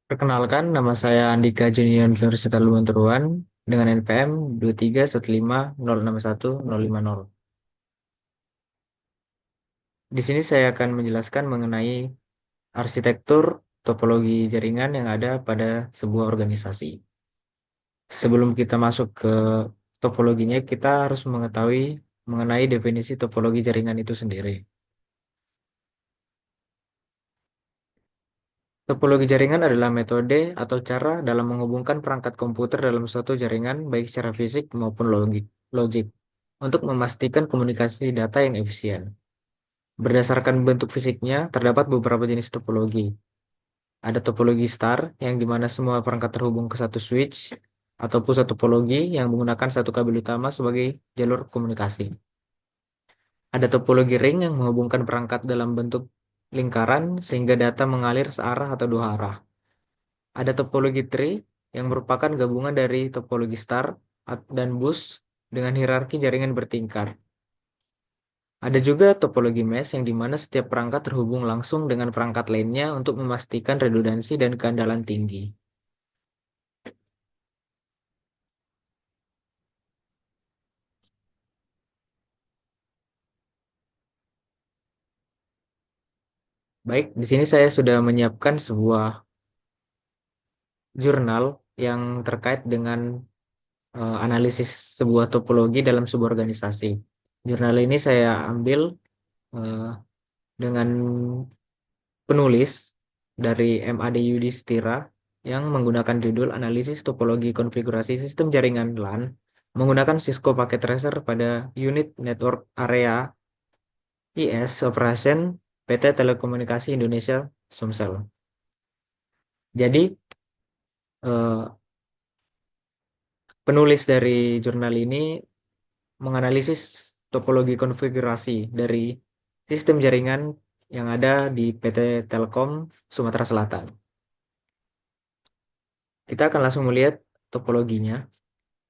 Perkenalkan, nama saya Andika Junior Universitas Lumanturuan dengan NPM 2315061050. Di sini saya akan menjelaskan mengenai arsitektur topologi jaringan yang ada pada sebuah organisasi. Sebelum kita masuk ke topologinya, kita harus mengetahui mengenai definisi topologi jaringan itu sendiri. Topologi jaringan adalah metode atau cara dalam menghubungkan perangkat komputer dalam suatu jaringan baik secara fisik maupun logik untuk memastikan komunikasi data yang efisien. Berdasarkan bentuk fisiknya, terdapat beberapa jenis topologi. Ada topologi star yang dimana semua perangkat terhubung ke satu switch atau pusat topologi yang menggunakan satu kabel utama sebagai jalur komunikasi. Ada topologi ring yang menghubungkan perangkat dalam bentuk lingkaran sehingga data mengalir searah atau dua arah. Ada topologi tree yang merupakan gabungan dari topologi star dan bus dengan hierarki jaringan bertingkat. Ada juga topologi mesh yang dimana setiap perangkat terhubung langsung dengan perangkat lainnya untuk memastikan redundansi dan keandalan tinggi. Baik, di sini saya sudah menyiapkan sebuah jurnal yang terkait dengan analisis sebuah topologi dalam sebuah organisasi. Jurnal ini saya ambil eh, dengan penulis dari MAD Yudhistira yang menggunakan judul Analisis Topologi Konfigurasi Sistem Jaringan LAN menggunakan Cisco Packet Tracer pada Unit Network Area IS Operation PT Telekomunikasi Indonesia Sumsel. Jadi penulis dari jurnal ini menganalisis topologi konfigurasi dari sistem jaringan yang ada di PT Telkom Sumatera Selatan. Kita akan langsung melihat topologinya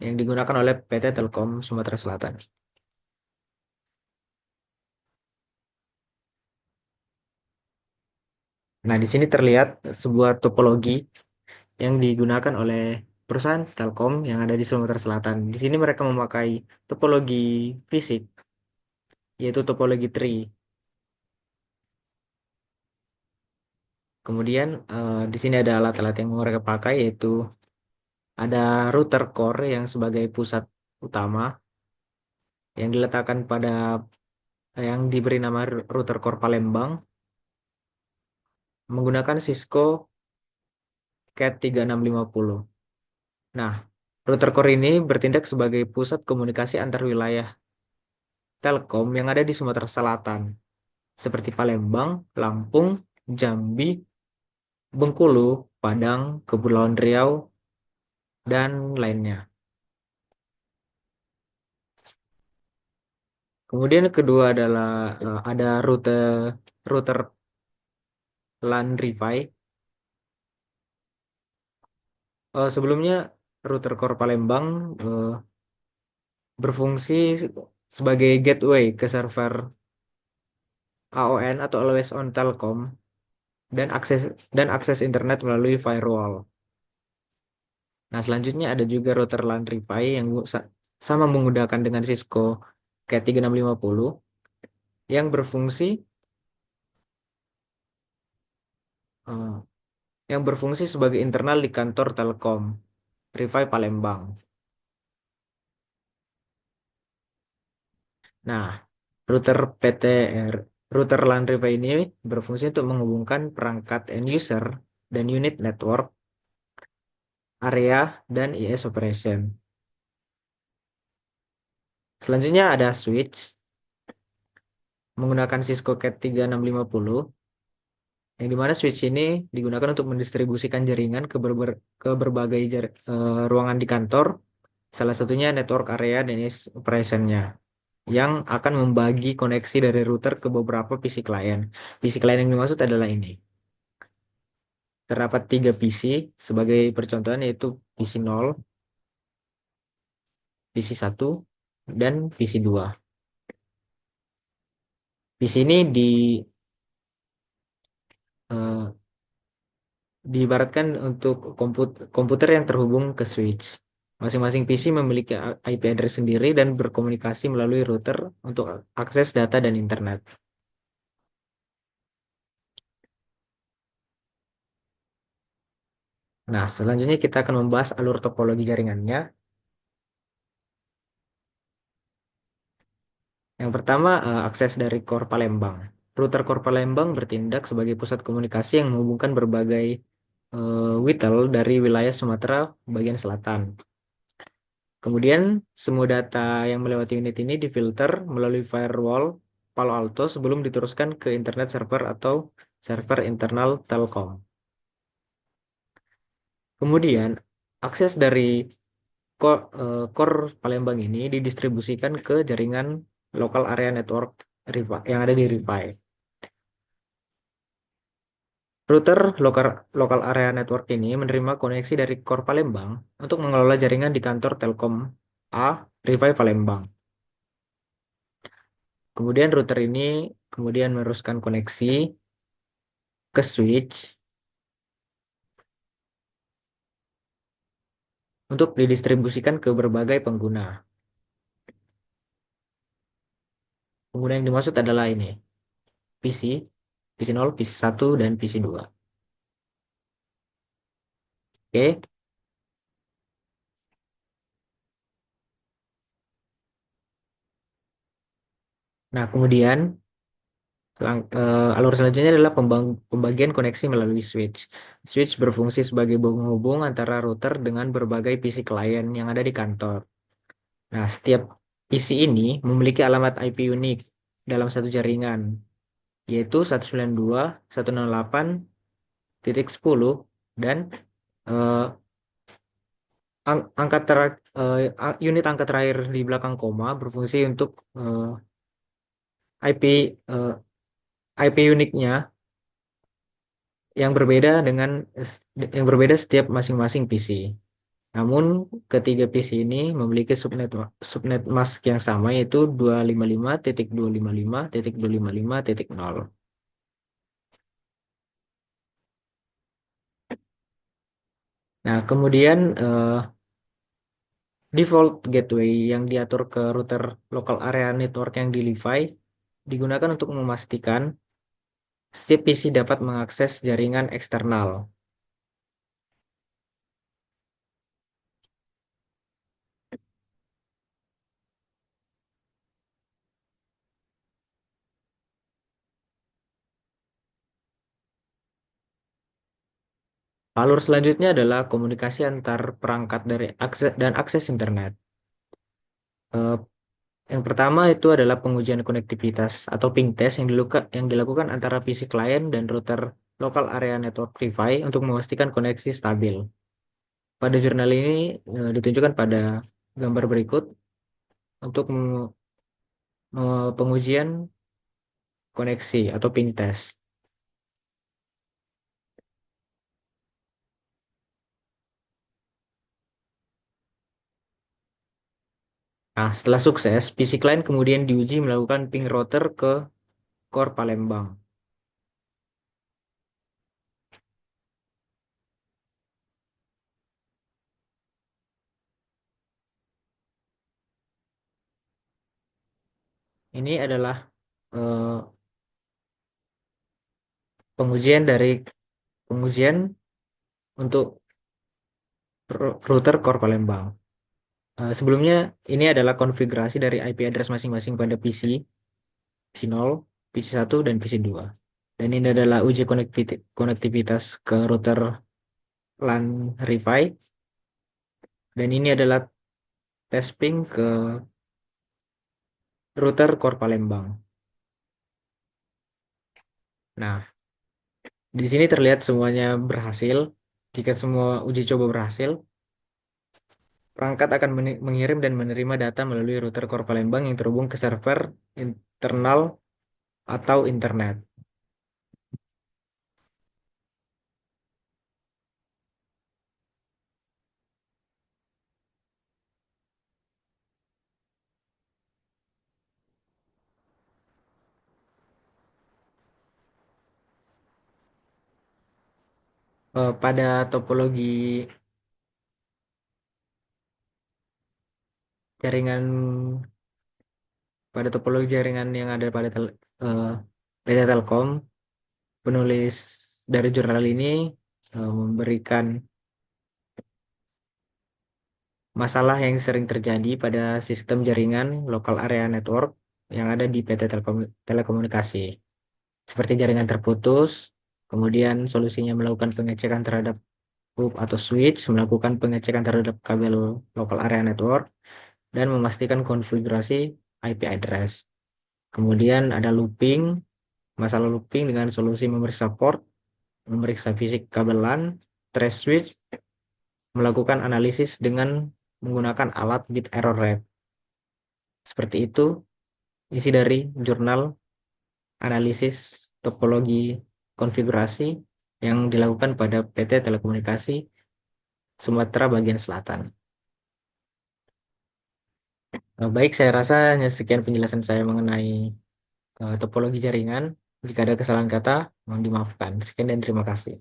yang digunakan oleh PT Telkom Sumatera Selatan. Nah, di sini terlihat sebuah topologi yang digunakan oleh perusahaan Telkom yang ada di Sumatera Selatan. Di sini mereka memakai topologi fisik, yaitu topologi tree. Kemudian di sini ada alat-alat yang mereka pakai, yaitu ada router core yang sebagai pusat utama yang diletakkan pada yang diberi nama router core Palembang menggunakan Cisco CAT 3650. Nah, router core ini bertindak sebagai pusat komunikasi antar wilayah Telkom yang ada di Sumatera Selatan, seperti Palembang, Lampung, Jambi, Bengkulu, Padang, Kepulauan Riau, dan lainnya. Kemudian kedua adalah ada router LAN Refi. Sebelumnya router core Palembang berfungsi sebagai gateway ke server AON atau Always On Telkom dan akses internet melalui firewall. Nah, selanjutnya ada juga router LAN Refi yang sama menggunakan dengan Cisco Cat 3650 yang eh, berfungsi sebagai internal di kantor Telkom Refi Palembang. Nah, router PTR, router LAN Refi ini berfungsi untuk menghubungkan perangkat end user dan unit network, area, dan IS operation. Selanjutnya ada switch menggunakan Cisco Cat 3650 yang dimana switch ini digunakan untuk mendistribusikan jaringan ke berbagai ruangan di kantor, salah satunya network area dan IS operation-nya yang akan membagi koneksi dari router ke beberapa PC client. PC client yang dimaksud adalah ini. Terdapat 3 PC sebagai percontohan yaitu PC 0, PC 1, dan PC 2. PC ini eh, diibaratkan untuk komputer yang terhubung ke switch. Masing-masing PC memiliki IP address sendiri dan berkomunikasi melalui router untuk akses data dan internet. Nah, selanjutnya kita akan membahas alur topologi jaringannya. Yang pertama, akses dari core Palembang. Router core Palembang bertindak sebagai pusat komunikasi yang menghubungkan berbagai WITEL dari wilayah Sumatera bagian selatan. Kemudian, semua data yang melewati unit ini difilter melalui firewall Palo Alto sebelum diteruskan ke internet server atau server internal Telkom. Kemudian, akses dari core Palembang ini didistribusikan ke jaringan local area network yang ada di Rifi. Router local area network ini menerima koneksi dari core Palembang untuk mengelola jaringan di kantor Telkom A, Rifi Palembang. Kemudian router ini kemudian meneruskan koneksi ke switch untuk didistribusikan ke berbagai pengguna. Pengguna yang dimaksud adalah ini, PC, PC 0, PC 1, dan PC 2. Oke. Nah, kemudian alur selanjutnya adalah pembagian koneksi melalui switch. Switch berfungsi sebagai penghubung antara router dengan berbagai PC klien yang ada di kantor. Nah, setiap PC ini memiliki alamat IP unik dalam satu jaringan, yaitu 192.168.10 dan eh, unit angka terakhir di belakang koma berfungsi untuk IP eh, IP uniknya yang berbeda yang berbeda setiap masing-masing PC. Namun ketiga PC ini memiliki subnet mask yang sama yaitu 255.255.255.0. Nah, kemudian default gateway yang diatur ke router local area network yang di Li-Fi digunakan untuk memastikan setiap PC dapat mengakses jaringan eksternal. Alur selanjutnya adalah komunikasi antar perangkat dari akses dan akses internet. Eh, yang pertama itu adalah pengujian konektivitas atau ping test yang dilakukan antara PC klien dan router local area network Wi-Fi untuk memastikan koneksi stabil. Pada jurnal ini ditunjukkan pada gambar berikut untuk pengujian koneksi atau ping test. Nah, setelah sukses, PC client kemudian diuji melakukan ping router ke core Palembang. Ini adalah eh, pengujian untuk router core Palembang. Sebelumnya, ini adalah konfigurasi dari IP address masing-masing pada PC, PC 0, PC 1, dan PC 2. Dan ini adalah uji konektivitas ke router LAN Wi-Fi. Dan ini adalah tes ping ke router core Palembang. Nah, di sini terlihat semuanya berhasil. Jika semua uji coba berhasil, perangkat akan mengirim dan menerima data melalui router core Palembang yang terhubung ke server internal atau internet. Pada topologi jaringan pada topologi jaringan yang ada pada eh, PT Telkom, penulis dari jurnal ini memberikan masalah yang sering terjadi pada sistem jaringan local area network yang ada di PT Telekomunikasi, seperti jaringan terputus, kemudian solusinya melakukan pengecekan terhadap hub atau switch, melakukan pengecekan terhadap kabel local area network, dan memastikan konfigurasi IP address. Kemudian ada looping, masalah looping dengan solusi memeriksa port, memeriksa fisik kabel LAN, trace switch, melakukan analisis dengan menggunakan alat bit error rate. Seperti itu isi dari jurnal analisis topologi konfigurasi yang dilakukan pada PT Telekomunikasi Sumatera bagian selatan. Baik, saya rasa hanya sekian penjelasan saya mengenai topologi jaringan. Jika ada kesalahan kata, mohon dimaafkan. Sekian dan terima kasih.